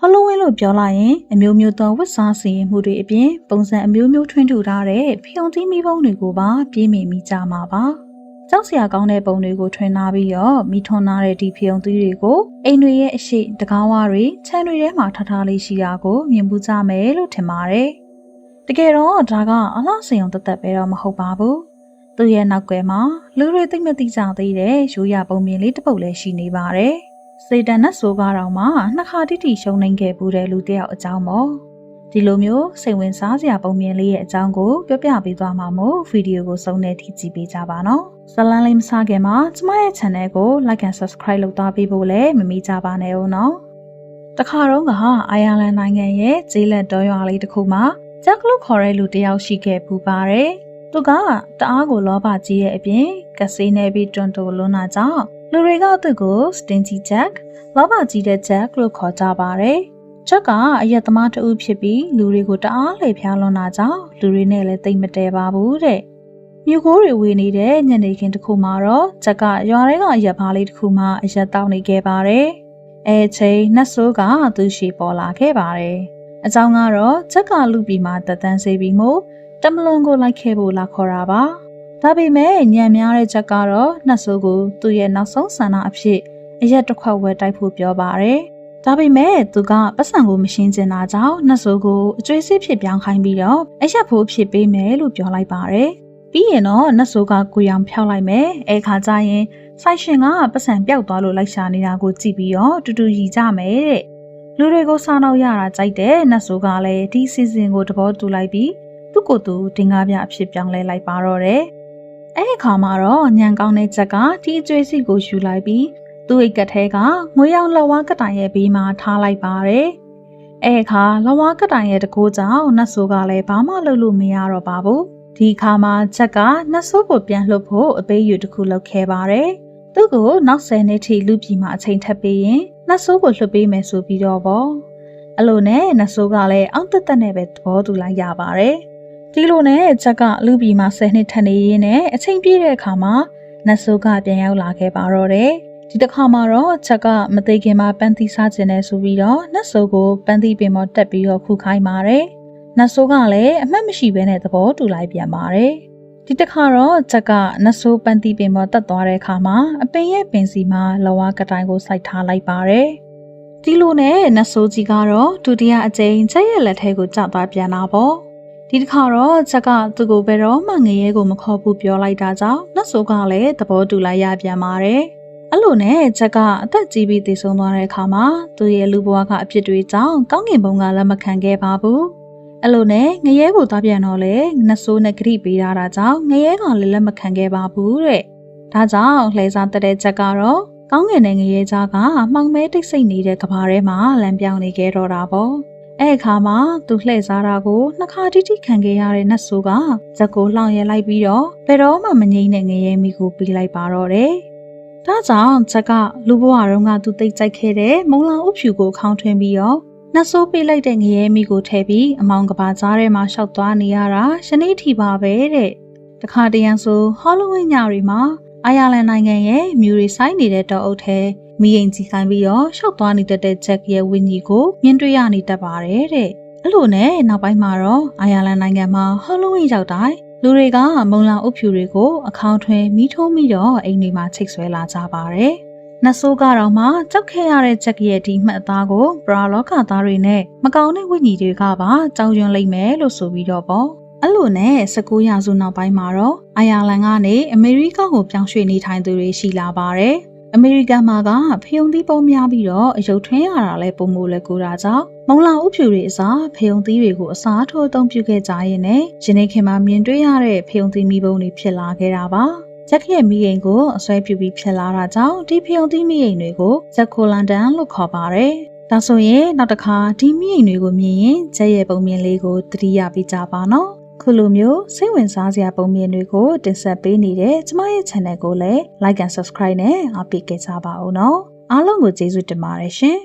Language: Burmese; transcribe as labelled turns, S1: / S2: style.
S1: Halloween လို့ပြောလိုက်ရင်အမျိုးမျိုးသောဝတ်စားစီရင်မှုတွေအပြင်ပုံစံအမျိုးမျိုးထွန်းထူထားတဲ့ဖျုံသီးမိဘုံတွေကိုပါပြေးမိမိကြမှာပါ။ကြောက်စရာကောင်းတဲ့ပုံတွေကိုထွန်းထားပြီးတော့မိထွန်းထားတဲ့ဒီဖျုံသီးတွေကိုအိမ်တွေရဲ့အရှိတကားဝါတွေခြံတွေထဲမှာထားထားလေးရှိတာကိုမြင်မှုကြမယ်လို့ထင်ပါတယ်။တကယ်တော့ဒါကအလှဆင်ုံသက်ပဲတော့မဟုတ်ပါဘူး။သူ့ရဲ့နောက်ကွယ်မှာလူတွေသိမသိကြသေးတဲ့ရိုးရပုံမြင်လေးတစ်ပုဒ်လည်းရှိနေပါတယ်။စေတန်နဲ့ဆိုကားတော်မှာနှစ်ခါတိတိရှုံးနိုင်ခဲ့ဘူးတဲ့လူတစ်ယောက်အကြောင်းပေါ့ဒီလိုမျိုးစိတ်ဝင်စားစရာပုံမြင်လေးရဲ့အကြောင်းကိုပြောပြပေးသွားမှာမို့ဗီဒီယိုကိုစုံနဲ့ထိကြည့်ပေးကြပါနော်ဇလန်းလေးမစားခင်မှာကျမရဲ့ channel ကို like and subscribe လုပ်သွားပေးဖို့လည်းမမေ့ကြပါနဲ့ဦးနော်တခါတော့ကအိုင်ယာလန်နိုင်ငံရဲ့ဂျေးလက်တော်ရွာလေးတစ်ခုမှာဂျက်လို့ခေါ်တဲ့လူတစ်ယောက်ရှိခဲ့ပူပါတယ်သူကတအားကိုလောဘကြီးရဲ့အပြင်ကဆေးနေပြီးတွန်းတိုလွန်းတာကြောင့်လူတွေကသူ့ကို Stingy Jack လောဘကြီးတဲ့ Jack လို့ခေါ်ကြပါတယ်။ Jack ကအရက်သမားတဦးဖြစ်ပြီးလူတွေကိုတအားလှည့်ဖျားလွန်တာကြောင့်လူတွေနဲ့လည်းတိတ်မတဲပါဘူးတဲ့။မြို့ကိုးတွေဝေနေတဲ့ညနေခင်းတစ်ခုမှာတော့ Jack ကရွာထဲကအရက်ဘားလေးတစ်ခုမှာအရက်တောက်နေခဲ့ပါတယ်။အဲချိန်နှက်ဆိုးကသူ့ရှိပေါ်လာခဲ့ပါတယ်။အကြောင်းကတော့ Jack ကလူပြည်မှာတက်တန်းစေပြီးမို့တမလွန်ကိုလိုက်ခဲ့ဖို့လာခေါ်တာပါ။ဒါပေမဲ့ညံများတဲ့ Jack ကတော့နှက်ဆိုးကိုသူ့ရဲ့နောက်ဆုံးဆန္ဒအဖြစ်အရက်တစ်ခွက်ဝယ်တိုက်ဖို့ပြောပါတယ်။ဒါပေမဲ့သူကပတ်စံကိုမရှင်းကျင်တာကြောင့်နှက်ဆိုးကိုအကျွေးစစ်ဖြစ်ပြောင်းခိုင်းပြီးတော့အရက်ဖို့ဖြစ်ပေးမယ်လို့ပြောလိုက်ပါတယ်။ပြီးရင်တော့နှက်ဆိုးကကိုရောင်ဖျောက်လိုက်မယ်။အဲခါကျရင်ဆိုင်ရှင်ကပတ်စံပျောက်သွားလို့လိုက်ရှာနေတာကိုကြည့်ပြီးတော့တူတူရည်ကြမယ်တဲ့။လူတွေကိုစားနောက်ရတာကြိုက်တဲ့နှက်ဆိုးကလည်းဒီစီစဉ်ကိုသဘောတူလိုက်ပြီးသူ့ကိုယ်သူတင်ကားပြအဖြစ်ပြောင်းလဲလိုက်ပါတော့တယ်။အဲဒီခါမှာတော့ညံကောင်းတဲ့ချက်ကဒီအကျွေးစစ်ကိုယူလိုက်ပြီးသူ့အိတ်ကထဲကငွေရောင်လက်ဝါးကတိုင်ရဲ့ဘေးမှာထားလိုက်ပါတယ်။အဲအခါလက်ဝါးကတိုင်ရဲ့တကိုးကြောင့်နှက်ဆိုးကလည်းဘာမှလုပ်လို့မရတော့ပါဘူး။ဒီအခါမှာချက်ကနှက်ဆိုးကိုပြန်လှုပ်ဖို့အပေးယူတစ်ခုလုပ်ခဲ့ပါတယ်။သူ့ကိုနောက်10နှစ်ထိလူပြည်မှာအချိန်ထပ်ပေးရင်နှက်ဆိုးကိုလှုပ်ပေးမယ်ဆိုပြီးတော့ပေါ့။အဲ့လိုနဲ့နှက်ဆိုးကလည်းအောင့်တက်တက်နဲ့ပဲသဘောတူလိုက်ရပါတယ်။ဒီလိုနဲ့ချက်ကလူပြည်မှာ10နှစ်ထပ်နေရင်းနဲ့အချိန်ပြည့်တဲ့အခါမှာနှက်ဆိုးကပြန်ရောက်လာခဲ့ပါတော့တယ်။ဒီတစ်ခါမှာတော့ချက်ကမသိခင်မှာပန်းသီးစားခြင်းနဲ့ဆိုပြီးတော့နှက်ဆိုးကိုပန်းသီးပင်ပေါ်တက်ပြီးတော့ခုခိုင်းပါတယ်။နှက်ဆိုးကလည်းအမှတ်မရှိဘဲနဲ့သဘောတူလိုက်ပြန်ပါတယ်။ဒီတစ်ခါတော့ချက်ကနှက်ဆိုးပန်းသီးပင်ပေါ်တက်သွားတဲ့အခါမှာအပင်ရဲ့ပင်စီမှာလဝါကတိုင်ကိုစိုက်ထားလိုက်ပါတယ်။ဒီလိုနဲ့နှက်ဆိုးကြီးကတော့ဒုတိယအကြိမ်ချက်ရဲ့လက်ထဲကိုကျသွားပြန်တာပေါ့။ဒီတစ်ခါတော့ချက်ကသူ့ကိုဘယ်တော့မှငရဲကိုမခေါ်ဘူးပြောလိုက်တာကြောင့်နှက်ဆိုးကလည်းသဘောတူလိုက်ရပြန်ပါတယ်။အဲ့လိုနဲ့ချက်ကအသက်ကြီးပြီးတည်ဆုံးသွားတဲ့အခါမှာသူ့ရဲ့လူဘဝကအဖြစ်တွေကြောင့်ကောင်းကင်ဘုံကလက်မခံခဲ့ပါဘူးအဲ့လိုနဲ့ငရဲကိုသွားပြန်တော့လေနှက်ဆိုးနဲ့ဂရိပေးထားတာကြောင့်ငရဲကလည်းလက်မခံခဲ့ပါဘူးတဲ့ဒါကြောင့်လှည့်စားတဲ့ချက်ကတော့ကောင်းကင်နဲ့ငရဲကြားကမှောင်မဲတိတ်ဆိတ်နေတဲ့ကဘာထဲမှာလမ်းပြောင်းနေခဲ့တော့တာပေါ့အဲ့အခါမှာသူလှည့်စားတာကိုနှစ်ခါတိတိခံခဲ့ရတဲ့နှက်ဆိုးကဇက်ကိုလှောင်ရဲလိုက်ပြီးတော့ဘယ်တော့မှမငြိမ့်တဲ့ငရဲမိကိုပြီးလိုက်ပါတော့တယ်ဒါကြောင့်ချက်ကလူဘဝတုန်းကသူသိကြိုက်ခဲ့တဲ့မုံလာဥဖြူကိုခေါင်းထွင်းပြီးတော့နှက်ဆိုးပေးလိုက်တဲ့ငရဲမိကိုထည့်ပြီးအမောင်ကဘာကြားထဲမှာရှောက်သွားနေရတာရှနေ့ထီပါပဲတဲ့တခါတရံဆိုဟောလဝင်းညတွေမှာအိုင်ယာလန်နိုင်ငံရဲ့မြူတွေဆိုင်နေတဲ့တောအုပ်ထဲမီးရင်ကြီးခိုင်းပြီးတော့ရှောက်သွားနေတတ်တဲ့ချက်ရဲ့ဝင်းကြီးကိုမြင်တွေ့ရနေတတ်ပါတယ်တဲ့အဲ့လိုနဲ့နောက်ပိုင်းမှာတော့အိုင်ယာလန်နိုင်ငံမှာဟောလဝင်းရောက်တိုင်းလူတွေကမုံလာအုပ်ဖြူတွေကိုအခေါင်းထွင်းမီးထိုးပြီးတော့အိမ်တွေမှာချိတ်ဆွဲလာကြပါတယ်။နှက်ဆိုးကတော့မှကြောက်ခဲ့ရတဲ့ချက်ရဲ့ဒီမှတ်သားကိုပရာလောကသားတွေနဲ့မကောင်းတဲ့ဝိညာဉ်တွေကပါကြောက်ရွံ့လိမ့်မယ်လို့ဆိုပြီးတော့ပေါ့။အဲ့လိုနဲ့19ရာစုနောက်ပိုင်းမှာတော့အိုင်ယာလန်ကနေအမေရိကကိုပြောင်းရွှေ့နေထိုင်သူတွေရှိလာပါတယ်။အမေရိကန်မှာကဖယုံသီးပေါများပြီးတော့အယုတ်ထွင်းရတာလဲပုံမိုလဲကိုတာကြောင့်မုံလာဥဖြူတွေအစားဖယုံသီးတွေကိုအစားထိုးအသုံးပြုခဲ့ကြရင်နဲ့ယနေ့ခေတ်မှာမြင်တွေ့ရတဲ့ဖယုံသီးမိဘုံတွေဖြစ်လာခဲ့တာပါ။ဂျက်ရဲ့မိရင်ကိုအစွဲပြုပြီးဖြစ်လာတာကြောင့်ဒီဖယုံသီးမိရင်တွေကိုဂျက်ကိုလန်ဒန်လို့ခေါ်ပါတယ်။ဒါဆိုရင်နောက်တစ်ခါဒီမိရင်တွေကိုမြင်ရင်ဂျက်ရဲ့ပုံမြင်လေးကိုသတိရပေးကြပါနော်။ခုလိုမျိုးစိတ်ဝင်စားစရာပုံမြင်တွေကိုတင်ဆက်ပေးနေတဲ့ကျမရဲ့ channel ကိုလည်း like and subscribe နဲ့အားပေးခဲ့ကြပါဦးနော်အားလုံးကိုကျေးဇူးတင်ပါတယ်ရှင်